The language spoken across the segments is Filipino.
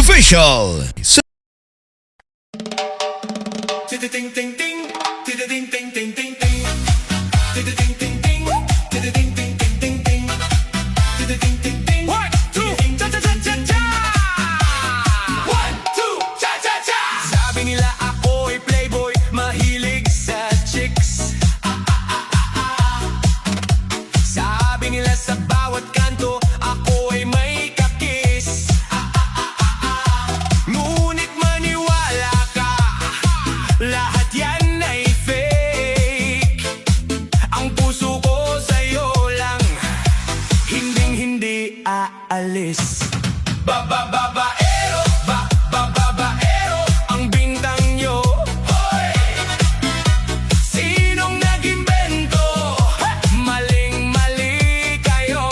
Official. Sabi nila ako'y playboy, mahilig sa chicks. Sabi nila sa bawat kanto ako'y may kakis. Ngunit maniwala ka, lahat yan ay fake. Ang puso ko sa'yo lang, hinding-hindi aalis. Babaero, babaero, ang bintang nyo. Hoy! Sinong nag-imbento? Maling-mali kayo.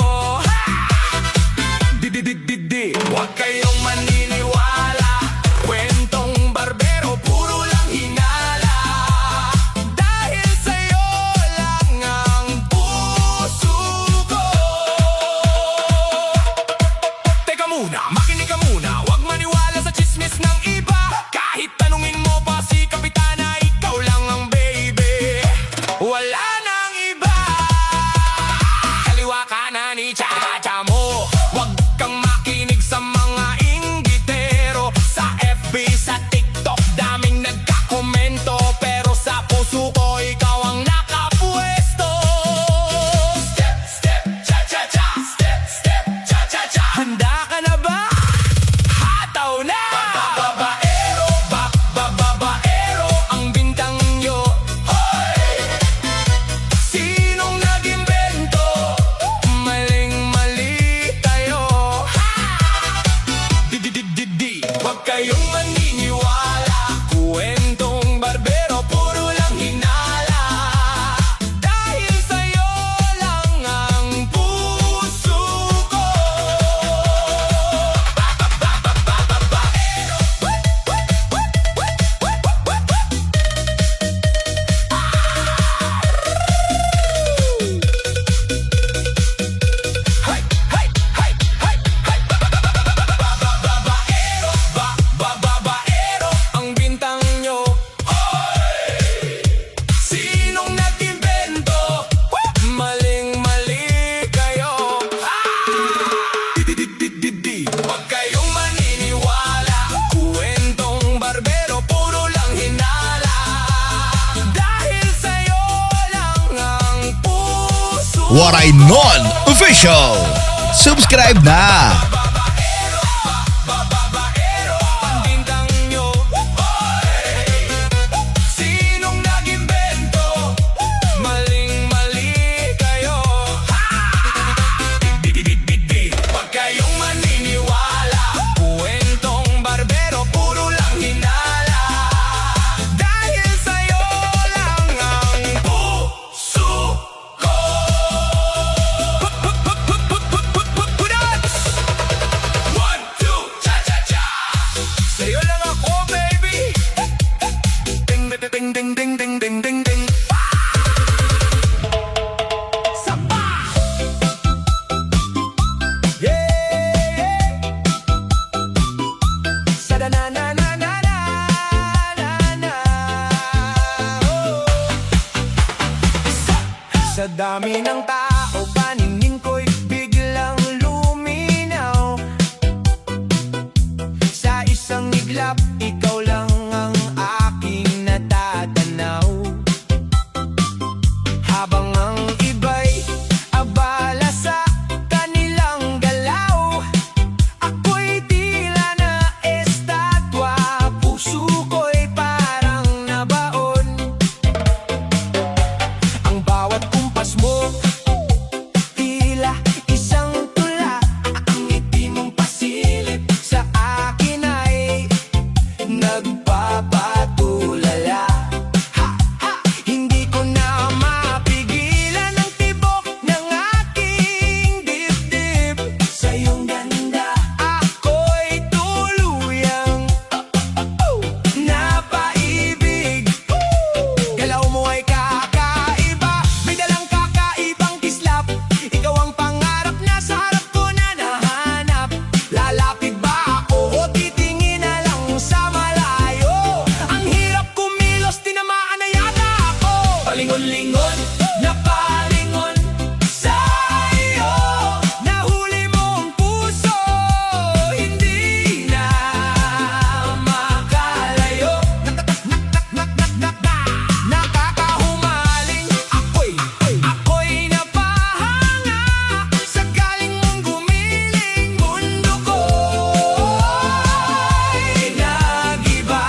Di. Huwag kayong maniniwala, kwentong barbero, puro lang hinala. Dahil sa'yo lang ang puso ko. Teka muna, makinig ka muna, huwag maniwala sa chismis ng iba. Kahit tanungin mo pa si Kapitana, ikaw lang ang baby. Wala nang iba. Kaliwa kanan ni cha-cha mo. Huwag kang makinig sa mga inggitero. Sa FB, sa TikTok, daming nagkakomento. Pero sa puso ko, ikaw ang nakapwesto. Step, cha-cha-cha. Step, cha-cha-cha. Handa ka na ba? Hataw na! Babaero, ang bintang nyo. Hoy! Sinong nag-imbento? Maling-mali kayo. Di. Huwag kayong maniniwala, kwentong barbero, puro lang hinala. Dahil sa'yo lang ang puso ko. Babaero, ang bintang nyo. Hoy! Sinong nag-imbento? Maling-mali kayo. Di. Huwag kayong maniniwala, kwentong barbero, puro lang hinala. Dahil sa'yo lang ang puso. What I Known Official. Subscribe na. Babaero, ang bintang nyo. Hoy! Sinong nag-imbento? Maling-mali kayo. Di. Huwag kayong maniniwala, kwentong barbero, puro lang hinala. Dahil sa'yo lang ang puso ko. One, two, cha-cha-cha. Sa'yo lang ako, baby. Ding. Samba! Yeah! Sada na. Oh. Sa dami ng tao, paningin ko'y biglang luminaw. Sa isang iglap, ikaw lang ang aking natatanaw. Habang ang iba'y abala sa kanilang galaw, ako'y tila na estatwa, puso ko'y parang nabaon. Ang bawat kumpas mo, Palingon-lingon na palingon sa'yo. Nahuli mo ang puso, hindi na makalayo. Nakakahumaling ako'y napahanga sa galing mong gumiling. Mundo ko'y nag-iba.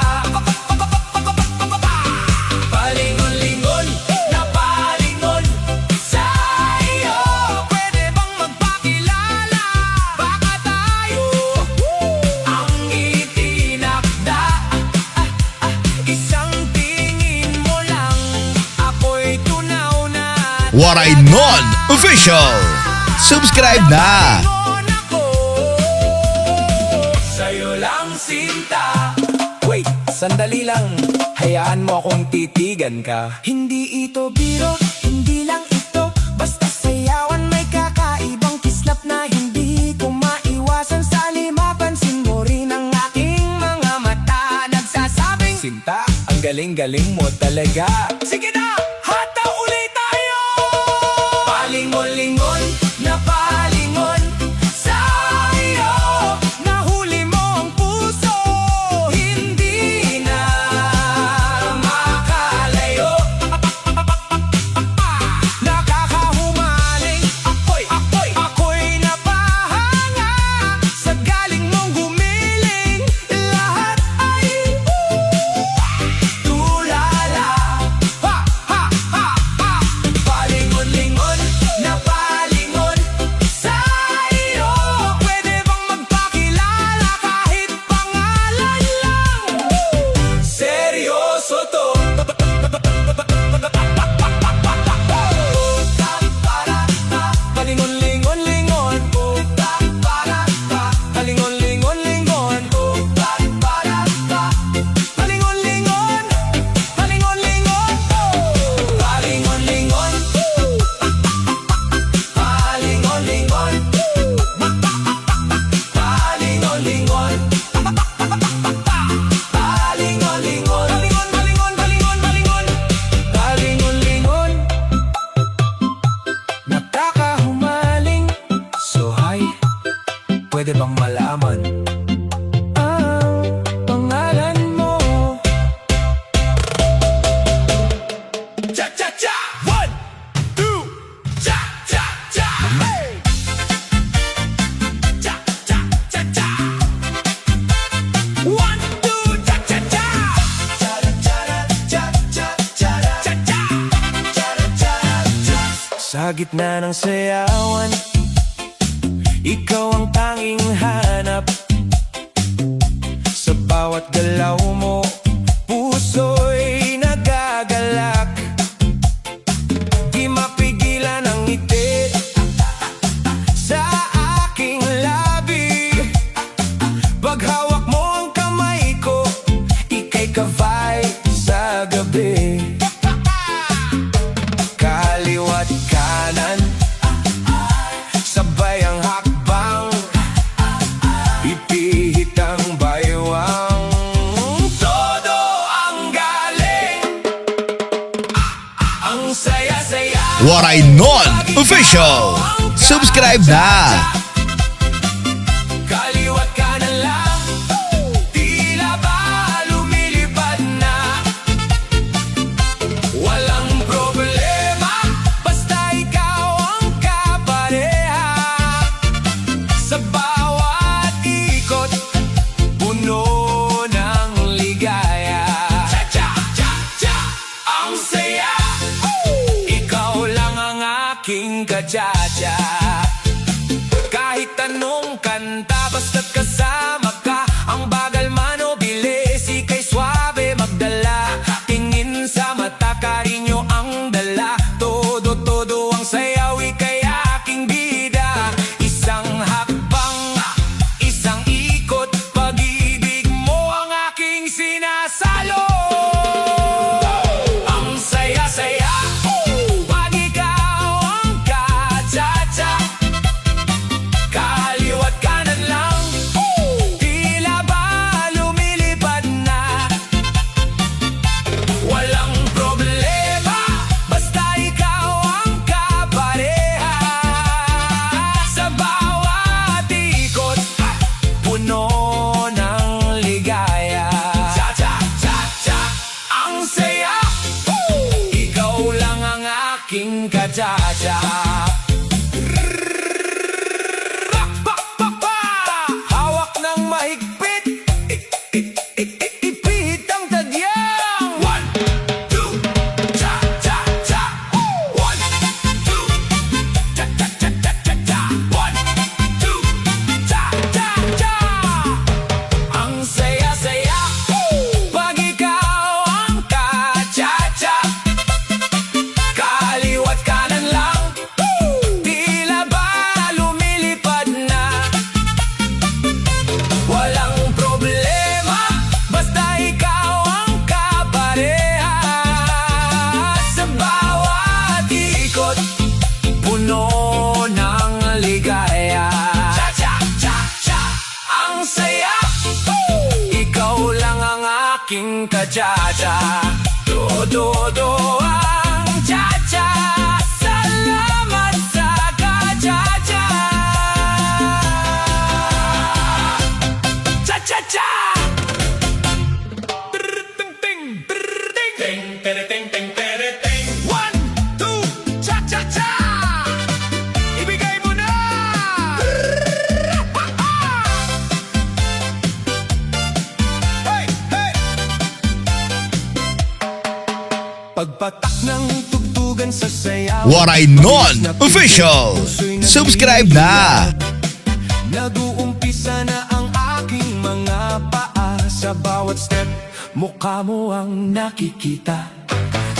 Palingon-lingon na palingon sa'yo. Pwede bang magpakilala? Baka tayo ang itinakda. Isang tingin mo lang, ako'y tunaw na. Waray Non Official. Subscribe na. Palingon ako sa'yo lang sinta. Wait, sandali lang. Hayaan mo akong titigan ka. Hindi ito biro, hindi lang ito basta sayawan. May kakaibang kislap na hindi ko maiwasan. Sa mapansin mo rin ang aking mga mata. Nagsasabing, Sinta, ang galing-galing mo talaga. Sige na, hata ulit tayo. Palingon-lingon na palingon sa'yo. Nahuli mo ang puso, hindi na makalayo. Nakakahumaling ako'y napahanga sa galing mong gumiling. Lahat ay tulala. Ha, ha, ha, ha. Palingon-lingon na palingon sa'yo. Pwede bang magpakilala kahit pangalan lang? Seryoso to. Palingon-lingon-lingon. Palingon-lingon-lingon. Palingon-lingon. Palingon-lingon. Palingon-lingon. Palingon-lingon. Palingon-lingon. Palingon-lingon. Palingon-lingon. Palingon-lingon. Nakakahumaling. So hi, pwede bang malaman ang pangalan mo? Cha-cha-cha! 1, 2, cha-cha-cha! Hey! Cha-cha-cha-cha! 1, 2, cha-cha-cha! Cha-cha! Sa gitna ng sayawan, ikaw ang tanging hanap. Sa bawat galaw mo, puso'y nagagalak. Di mapigilan ang ngiti sa aking labi. Paghawak mo ang kamay ko, ika'y kavay sa gabi. Kaliwat kanan, sabay ang hakbang, ipihit ang baywang. Todo ang galing, ang saya-saya. Waray Non Official. Subscribe na. Kaliwat kanan lang, tila ba lumilipad na. Walang problema, basta ikaw ang kapareha. Sa bawat ikot, puno ng ligaya. Cha-cha-cha-cha, ang saya. Ikaw lang ang aking kachacha. Kahit anong kanta, basta't kasama ka. Ang bagal man o bilis, ika'y swabe magdala. Tingin sa mata, karinyo ang dala. Todo-todo ang sayaw, ika'y aking bida. Isang hakbang, isang ikot, pag-ibig mo ang aking sinasalo. Ang saya-saya, pag ikaw ang kachacha. aking kajaja. Hawak ng mahigpit, ipihit ang tadyang. 1, 2, cha cha cha. 1, 2, cha cha cha cha cha cha. 1, 2, cha cha cha. Ang saya-saya pag ikaw ang kacha-cha. Kaliwat kanan lang, tila ba lumilipad na. Walang problema, basta ikaw ang kapareha. Sa bawat ikot, puno ng ligaya. Cha-cha-cha-cha, ang saya, ikaw lang ang aking kajaja. Do-do-do ang cha-cha, salamat sa kajaja. Cha-cha-cha! Ting-ting, ting-ting, ting-ting, ting-ting. 1, 2, cha-cha-cha! Ibigay mo na! Hey, hey! Pagpatak ng tugtugan sa sayaw, Waray Non Official. Subscribe na. Nag-uumpisa na ang aking mga paa. Sa bawat step, mukha mo ang nakikita.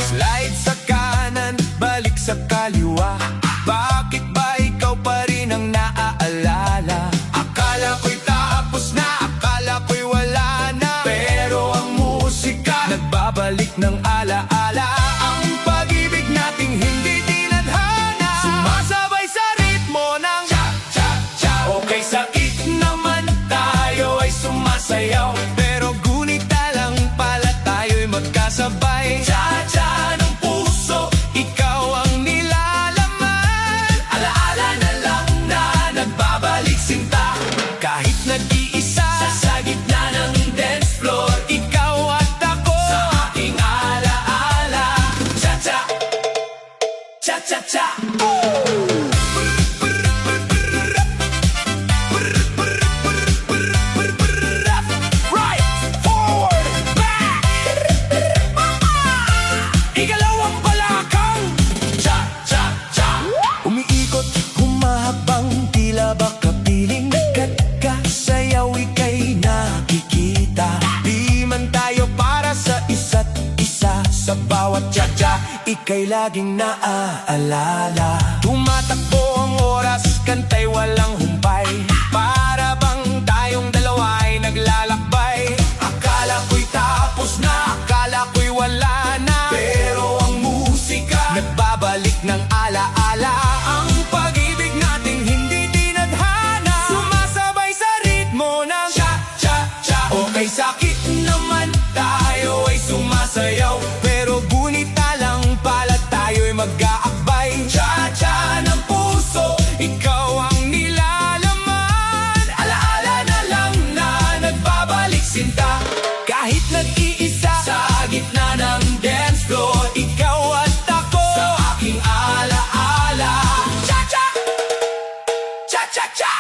Slide sa kanan, balik sa kaliwa. Bakit ba ikaw pa rin ang naaalala? Akala ko'y tapos na, akala ko'y wala na. Pero ang musika, nagbabalik ng alaala. Ang pag-ibig nating hindi tinadhana, sumasabay sa ritmo ng cha-cha-cha. Okay, sakit naman tayo ay sumasayaw, pero gunita lang pala tayo'y magkasabay. Cha-cha ng puso, ikaw ang nilalaman. Alaala na lang na nagbabalik sinta. Kahit nag-iisa sa gitna ng dance floor, ikaw at ako sa aking alaala. Cha-cha, cha-cha-cha. Right, forward, back. Ikalawang balakang. Cha-cha-cha. Umiikot, humahabang, tila ba kapiling. Nagkakasayaw, ika'y nakikita. Di man tayo para sa isa't isa. Sa bawat cha-cha, ika'y laging naaalala. Tumatakbo ang oras, kantay walang humpay. Para bang tayong dalawa ay naglalakbay. Akala ko'y tapos na, akala ko'y wala na. Pero ang musika, nagbabalik ng alaala. Ang pag-ibig nating hindi tinadhana, sumasabay sa ritmo ng cha-cha-cha. Okay, sakit naman tayo ay sumasayaw, pero gunita lang pala tayo'y mag-aakbay. Cha-cha ng puso, ikaw ang nilalaman. Alaala na lang na nagbabalik sinta. Kahit nag-iisa sa gitna ng dance floor, ikaw at ako sa aking alaala. Cha-cha, cha-cha-cha.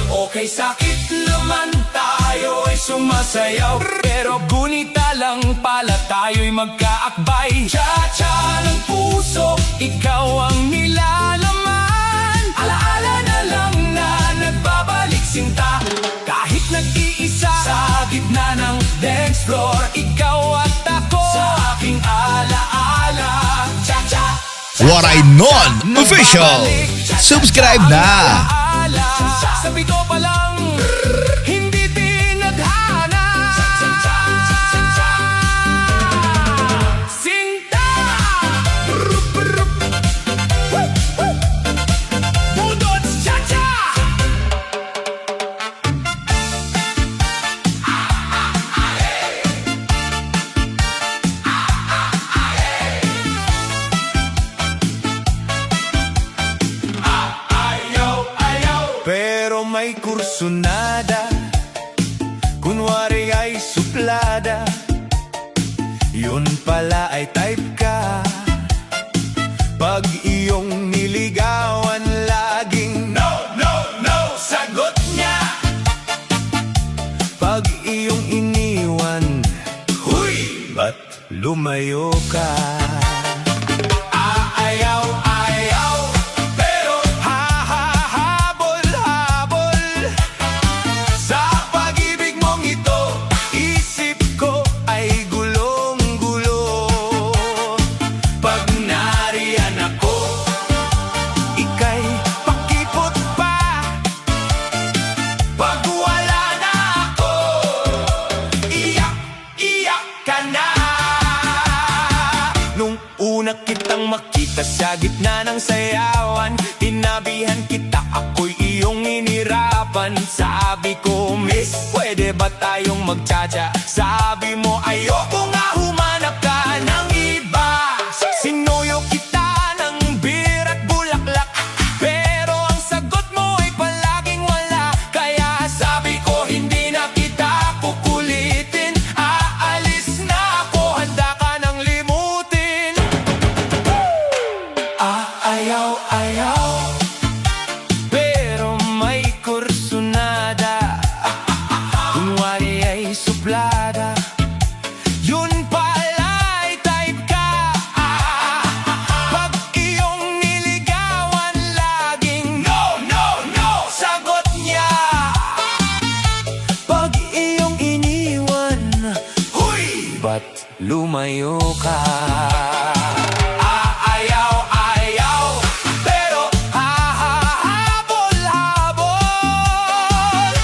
Okay, sakit naman tayo ay sumasayaw, pero gunita lang pala tayo'y magkaakbay. Cha-cha ng puso, ikaw ang nilalaman. Alaala na lang na nagbabalik sinta. Kahit nag-iisa sa gitna ng dance floor, ikaw at ako sa aking alaala. Cha-cha, Waray Non Official. Subscribe na. sabi ko pa lang, hindi tinadhana. Sinta! Budot cha-cha! kursunada, kunwari ay suplada, yun pala ay type ka. Pag iyong niligawan, laging no, no, no, sagot niya. Pag iyong iniwan, huy, ba't lumayo ka? Aayaw, ayaw, pero hahabol, habol. Sa pag-ibig mong ito, isip ko ay gulong-gulo. Pag nariyan ako, ika'y pakipot pa. Pag wala na ako, iyak, iyak ka na. Nung una kitang makita sa gitna ng sayawan, tinabihan kita, ako'y iyong inirapan. Sabi ko, miss, pwede ba tayong magtsatsa? Sabi mo, ayoko nga, humanap ka ng iba. Sinuyo kita ng beer at bulaklak, pero ang sagot mo ay palaging wala. Kaya sabi ko, hindi na kita kukulitin. Aalis na ako, handa ka nang limutin. Ayaw, ayaw, pero may kursunada, kunwari ay suplada, yun pala ay type ka. Pag iyong niligawan, laging no, no, no, sagot niya. Pag iyong iniwan, huy, ba't lumayo ka? Aayaw, ayaw, pero hahabol, habol.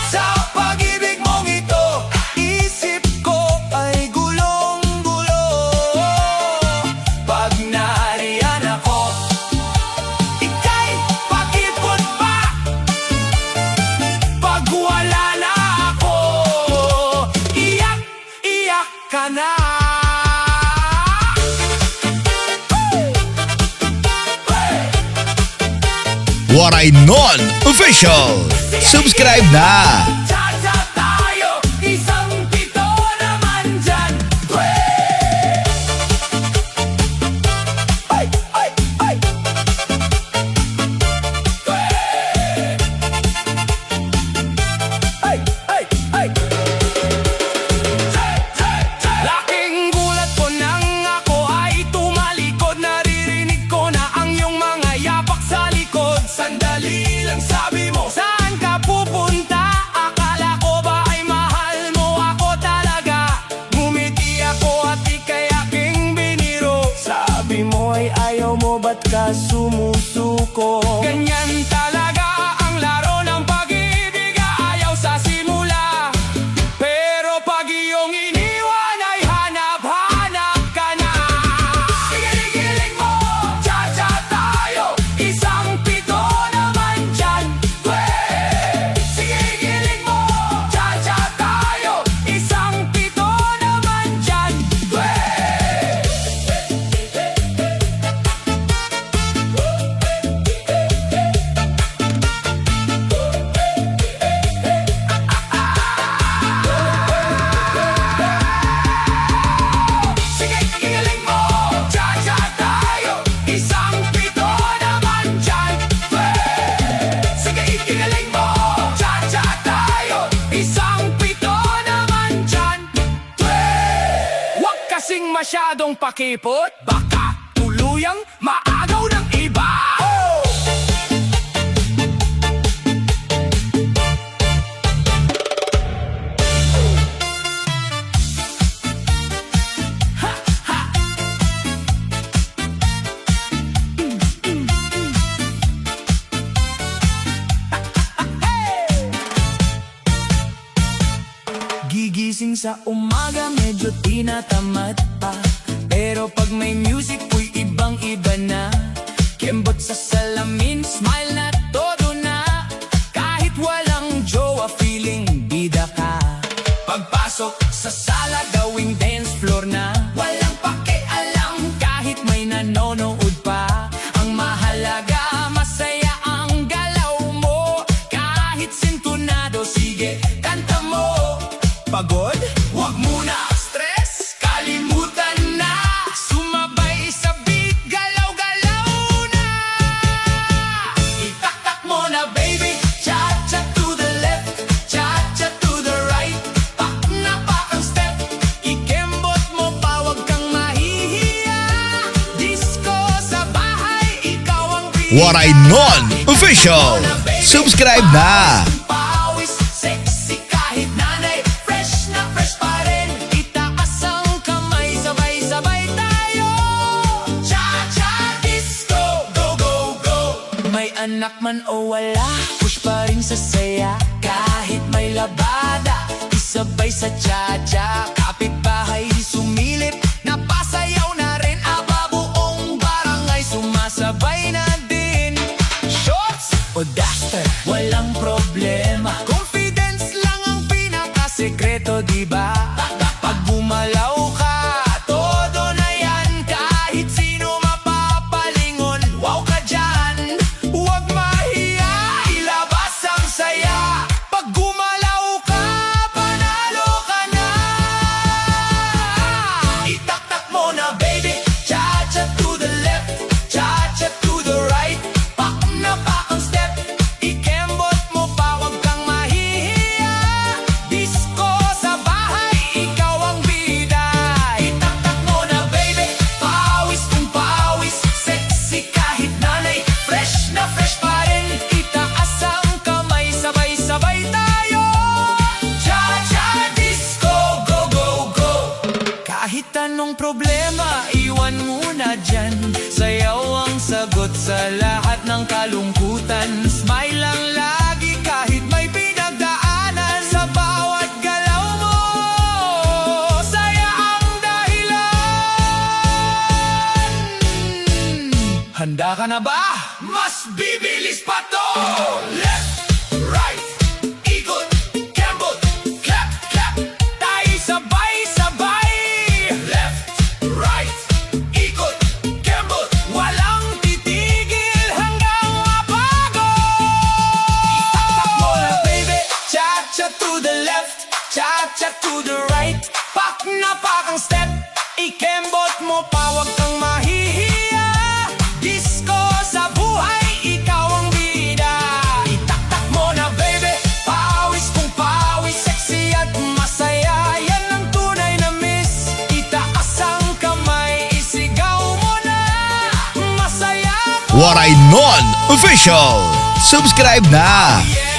Sa pag-ibig mong ito, isip ko ay gulong-gulo. Pag nariyan ako, ika'y pakipot pa. Pag wala na ako, iyak, iyak ka na. Waray Non Official. Subscribe na! Cha-cha tayo, isang pito naman dyan. Ay, ay, ay. Ay, ay, ay. Laking gulat ko nang ako ay tumalikod. Naririnig ko na ang iyong mga yapak sa likod. Sandali lang, sabi mo, saan ka pupunta? Akala ko ba ay mahal mo ako talaga? Ngumiti ako at ika'y aking biniro. Sabi mo ay ayaw mo, ba't ka sumusuko? Ganyan talaga ang laro ng pag-ibig, ayaw sa simula. Pero pag iyong iniwan ay hanap-hanap ka na. Gigiling mo, cha-cha tayo, isang pito naman dyan. Gigiling mo, cha-cha tayo, isang pito naman dyan. Sige, gigiling mo, cha-cha tayo, isang pito naman dyan. Sige, gigiling mo, cha-cha tayo, isang pito naman dyan. Huwag kasing masyadong pakipot, baka tuluyang maagaw ng iba. Gigising sa umaga, medyo tinatamad pa. Pero pag may music, uy, ibang-iba na. Kembot sa salamin, smile na, todo na. Kahit walang jowa, feeling bida ka. Pagpasok sa sala, gawing dance floor na. Walang pakialam, kahit may nanonood pa. Ang mahalaga, masaya ang galaw mo. Kahit sinto na Waray Non Official. Subscribe na! Pawis, sexy kahit nanay. Fresh na fresh pa rin. Itaas ang kamay, sabay-sabay tayo. Cha-cha disco, go, go, go. May anak man o wala, push pa rin sa saya. Kahit may labada, isabay sa cha-cha. Kapitbahay sumilip, napasayaw na rin. Aba buong barangay, sumasabay na din. Shorts o duster, walang problema. Confidence lang ang pinakasekreto, diba? Pag bumalaw ka, todo na yan. Kahit sino mapapalingon, wow ka dyan. Huwag mahiya, ilabas ang saya. Pag gumalaw ka, panalo ka na. Itaktak mo na baby, cha-cha to the left, cha-cha to the right. Pak na pak ang step, ikembot mo pa, huwag kang mahihiya. Disco sa bahay, ikaw ang bida. Itaktak mo na baby, pawis kung pawis. Sexy kahit nanay, fresh na fresh pa rin. Itaas ang kamay, sabay-sabay tayo. Cha-cha disco, go, go, go. Kahit anong problema, iwan muna dyan. Sayaw ang sagot sa lahat ng kalungkutan. Smile lang lagi kahit may pinagdaanan. Sa bawat galaw mo, saya ang dahilan. Handa ka na ba? Mas bibilis pa to! Left, right, ikot, kembot, clap, clap. Tayo sabay-sabay. Left, right, ikot, kembot. Walang titigil hanggang mapagod. Itaktak mo na baby, cha-cha to the left, cha-cha to the right. Pak na pak ang step, ikembot mo pa, huwag kang mahihiya. Disco sa buhay, ikaw ang bida. Itaktak mo na baby, pawis kung pawis. Sexy at masaya, yan ang tunay na miss. Itaas ang kamay, isigaw mo na. Masaya ko. Waray Non Official. Subscribe na! Yeah.